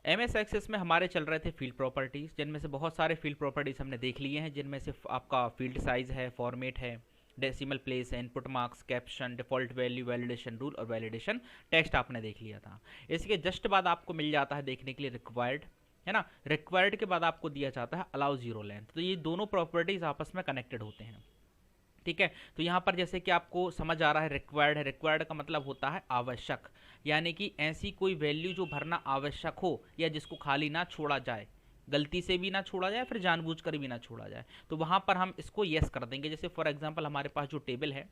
MS access में हमारे चल रहे थे फील्ड प्रॉपर्टीज़, जिनमें से बहुत सारे फील्ड प्रॉपर्टीज़ हमने देख लिए हैं, जिनमें से आपका फील्ड साइज़ है, फॉर्मेट है, डेसिमल प्लेस है, input marks, caption, default value, validation rule और वैलिडेशन टेक्स्ट आपने देख लिया था। इसके जस्ट बाद आपको मिल जाता है देखने के लिए रिक्वायर्ड, है ना। रिक्वायर्ड के बाद आपको दिया जाता है अलाउ जीरो लेंथ। तो ये दोनों प्रॉपर्टीज़ आपस में कनेक्टेड होते हैं, ठीक है। तो यहाँ पर जैसे कि आपको समझ आ रहा है रिक्वायर्ड है, रिक्वायर्ड का मतलब होता है आवश्यक, यानी कि ऐसी कोई वैल्यू जो भरना आवश्यक हो या जिसको खाली ना छोड़ा जाए, गलती से भी ना छोड़ा जाए फिर जानबूझकर भी ना छोड़ा जाए, तो वहाँ पर हम इसको यस कर देंगे। जैसे फॉर एग्जांपल हमारे पास जो टेबल है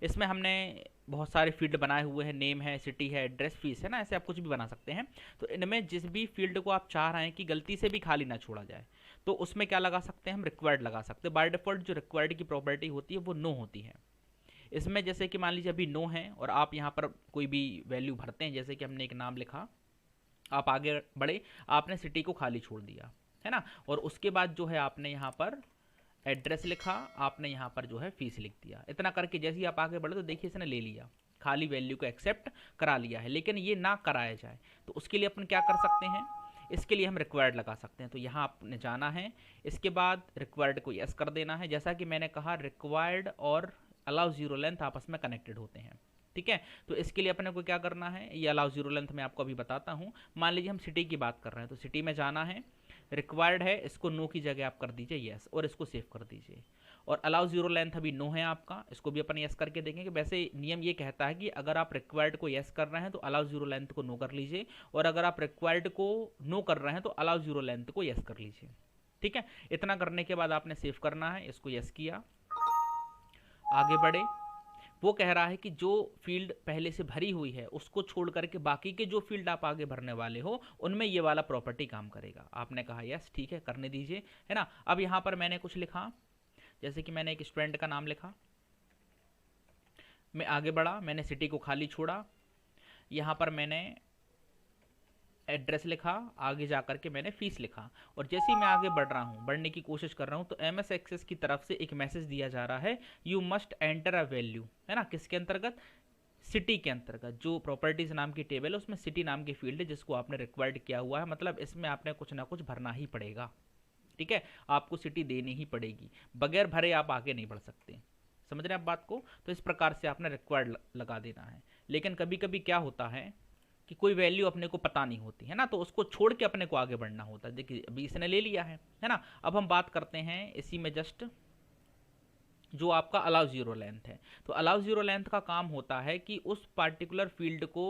इसमें हमने बहुत सारे फील्ड बनाए हुए हैं, नेम है, सिटी है, एड्रेस, फीस है ना, ऐसे आप कुछ भी बना सकते हैं। तो इनमें जिस भी फील्ड को आप चाह रहे हैं कि गलती से भी खाली ना छोड़ा जाए, तो उसमें क्या लगा सकते हैं हम, रिक्वायर्ड लगा सकते हैं। बाय डिफॉल्ट जो रिक्वायर्ड की प्रॉपर्टी होती है वो नो होती है। इसमें जैसे कि मान लीजिए अभी नो है और आप यहाँ पर कोई भी वैल्यू भरते हैं, जैसे कि हमने एक नाम लिखा, आप आगे बढ़े, आपने सिटी को खाली छोड़ दिया, है ना, और उसके बाद जो है आपने यहाँ पर एड्रेस लिखा, आपने यहाँ पर जो है फीस लिख दिया। इतना करके जैसे ही आप आगे बढ़े तो देखिए इसने ले लिया, खाली वैल्यू को एक्सेप्ट करा लिया है। लेकिन ये ना कराया जाए तो उसके लिए अपन क्या कर सकते हैं, इसके लिए हम रिक्वायर्ड लगा सकते हैं। तो यहाँ आपने जाना है, इसके बाद रिक्वायर्ड को यस कर देना है। जैसा कि मैंने कहा रिक्वायर्ड और अलाउ जीरो लेंथ आपस में कनेक्टेड होते हैं, ठीक है। तो इसके लिए अपने को क्या करना है, ये अलाउ जीरो लेंथ मैं आपको अभी बताता हूँ। मान लीजिए हम सिटी की बात कर रहे हैं, तो सिटी में जाना है, रिक्वायर्ड है, इसको नो की जगह आप कर दीजिए यस और इसको सेव कर दीजिए। और अलाउ जीरो लेंथ अभी नो है आपका, इसको भी अपन यस करके देखेंगे। वैसे नियम ये कहता है कि अगर आप रिक्वायर्ड को यस कर रहे हैं तो अलाउ जीरो लेंथ को नो कर लीजिए, और अगर आप रिक्वायर्ड को नो कर रहे हैं तो अलाउ जीरो लेंथ को यस कर लीजिए, ठीक है। इतना करने के बाद आपने सेव करना है, इसको यस किया, आगे बढ़े। वो कह रहा है कि जो फील्ड पहले से भरी हुई है उसको छोड़ करके बाकी के जो फील्ड आप आगे भरने वाले हो उनमें ये वाला प्रॉपर्टी काम करेगा। आपने कहा यस ठीक है, करने दीजिए, है ना। अब यहाँ पर मैंने कुछ लिखा, जैसे कि मैंने एक स्टूडेंट का नाम लिखा, मैं आगे बढ़ा, मैंने सिटी को खाली छोड़ा, यहाँ पर मैंने एड्रेस लिखा, आगे जा करके मैंने फीस लिखा, और जैसे ही मैं आगे बढ़ रहा हूँ, बढ़ने की कोशिश कर रहा हूँ, तो MS एक्सेस की तरफ से एक मैसेज दिया जा रहा है, you must enter a value, है ना, किसके अंतर्गत, सिटी के अंतर्गत। जो प्रॉपर्टीज नाम की टेबल है उसमें सिटी नाम की फील्ड है जिसको आपने रिक्वायर्ड किया हुआ है, मतलब इसमें आपने कुछ ना कुछ भरना ही पड़ेगा, ठीक है। आपको सिटी देनी ही पड़ेगी, बगैर भरे आप आगे नहीं बढ़ सकते। समझ रहे हैं आप बात को। तो इस प्रकार से आपने रिक्वायर्ड लगा देना है। लेकिन कभी कभी क्या होता है कि कोई वैल्यू अपने को पता नहीं होती है ना, तो उसको छोड़ के अपने को आगे बढ़ना होता है। देखिए अभी इसने ले लिया है ना। अब हम बात करते हैं इसी में जस्ट जो आपका अलाउ जीरो लेंथ है। तो अलाउ जीरो लेंथ का काम होता है कि उस पार्टिकुलर फील्ड को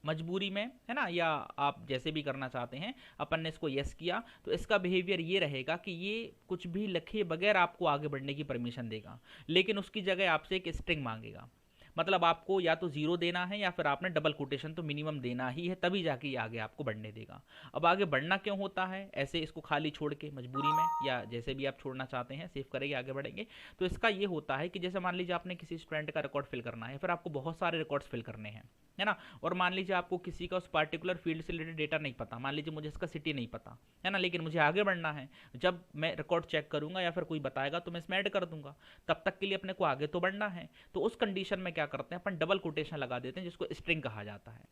मजबूरी में, है ना, या आप जैसे भी करना चाहते हैं, अपन ने इसको यस किया तो इसका बिहेवियर ये रहेगा कि ये कुछ भी लिखे बगैर आपको आगे बढ़ने की परमिशन देगा, लेकिन उसकी जगह आपसे एक स्ट्रिंग मांगेगा। मतलब आपको या तो जीरो देना है या फिर आपने डबल कोटेशन तो मिनिमम देना ही है, तभी जाके ये आगे आपको बढ़ने देगा। अब आगे बढ़ना क्यों होता है, ऐसे इसको खाली छोड़ के मजबूरी में, या जैसे भी आप छोड़ना चाहते हैं, सेव करेंगे आगे बढ़ेंगे। तो इसका ये होता है कि जैसे मान लीजिए आपने किसी स्टूडेंट का रिकॉर्ड फिल करना है, फिर आपको बहुत सारे रिकॉर्ड्स फिल करने हैं, है ना। और मान लीजिए आपको किसी का उस पार्टिकुलर फील्ड से रिलेटेड डेटा नहीं पता, मान लीजिए मुझे इसका सिटी नहीं पता, है ना, लेकिन मुझे आगे बढ़ना है। जब मैं रिकॉर्ड चेक करूंगा या फिर कोई बताएगा तो मैं इसमें ऐड कर दूंगा, तब तक के लिए अपने को आगे तो बढ़ना है। तो उस कंडीशन में क्या करते हैं अपन, डबल कोटेशन लगा देते हैं जिसको स्ट्रिंग कहा जाता है।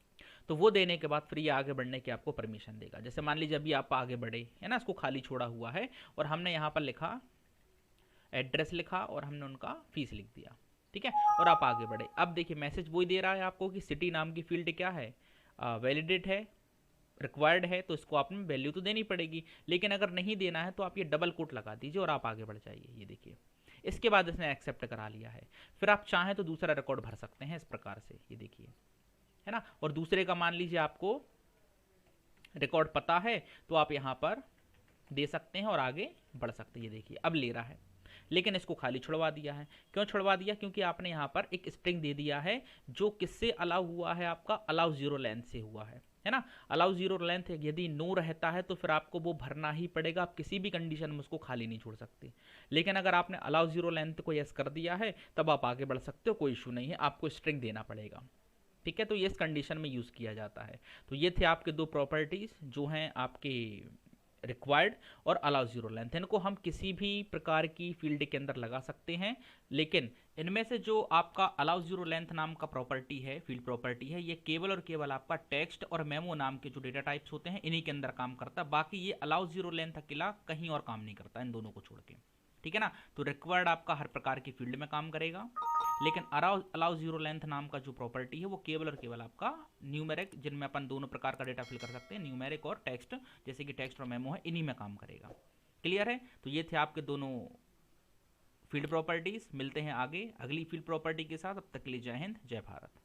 तो वो देने के बाद फिर ये आगे बढ़ने की आपको परमिशन देगा। जैसे मान लीजिए अभी आप आगे बढ़े, है ना, इसको खाली छोड़ा हुआ है और हमने यहाँ पर लिखा एड्रेस लिखा और हमने उनका फीस लिख दिया, ठीक है, और आप आगे बढ़े। अब देखिए मैसेज वही दे रहा है आपको कि सिटी नाम की फील्ड क्या है, वैलिडेट है, रिक्वायर्ड है, तो इसको आपने वैल्यू तो देनी पड़ेगी। लेकिन अगर नहीं देना है तो आप ये डबल कोट लगा दीजिए और आप आगे बढ़ जाइए। ये देखिए इसके बाद इसने एक्सेप्ट करा लिया है। फिर आप चाहें तो दूसरा रिकॉर्ड भर सकते हैं इस प्रकार से, ये देखिए, है ना। और दूसरे का मान लीजिए आपको रिकॉर्ड पता है तो आप यहाँ पर दे सकते हैं और आगे बढ़ सकते हैं। ये देखिए अब ले रहा है, लेकिन इसको खाली छुड़वा दिया है। क्यों छुड़वा दिया, क्योंकि आपने यहाँ पर एक स्ट्रिंग दे दिया है जो किससे अलाउ हुआ है, आपका अलाउ जीरो लेंथ से हुआ है ना। अलाउ जीरो लेंथ यदि नो रहता है तो फिर आपको वो भरना ही पड़ेगा, आप किसी भी कंडीशन में उसको खाली नहीं छोड़ सकते। लेकिन अगर आपने अलाउ जीरो लेंथ को यस कर दिया है तब आप आगे बढ़ सकते हो, कोई इशू नहीं है, आपको स्ट्रिंग देना पड़ेगा, ठीक है। तो ये इस कंडीशन में यूज़ किया जाता है। तो ये थे आपके दो प्रॉपर्टीज़ जो हैं आपके रिक्वायर्ड और अलाउ जीरो लेंथ। इनको हम किसी भी प्रकार की फील्ड के अंदर लगा सकते हैं, लेकिन इनमें से जो आपका अलाउ जीरो लेंथ नाम का प्रॉपर्टी है, फील्ड प्रॉपर्टी है, ये केवल और केवल आपका टेक्स्ट और मेमो नाम के जो डेटा टाइप्स होते हैं इन्हीं के अंदर काम करता है। बाकी ये अलाउ जीरो लेंथ अकेला कहीं और काम नहीं करता इन दोनों को छोड़ के, ठीक है ना। तो रिक्वायर्ड आपका हर प्रकार की फील्ड में काम करेगा, लेकिन अलाउ जीरो लेंथ नाम का जो प्रॉपर्टी है वो केवल और केवल आपका न्यूमेरिक, जिनमें अपन दोनों प्रकार का डेटा फिल कर सकते हैं, न्यूमेरिक और टेक्स्ट, जैसे कि टेक्स्ट और मेमो है, इन्हीं में काम करेगा। क्लियर है। तो ये थे आपके दोनों फील्ड प्रॉपर्टीज। मिलते हैं आगे अगली फील्ड प्रॉपर्टी के साथ, अब तक के लिए जय हिंद जय भारत।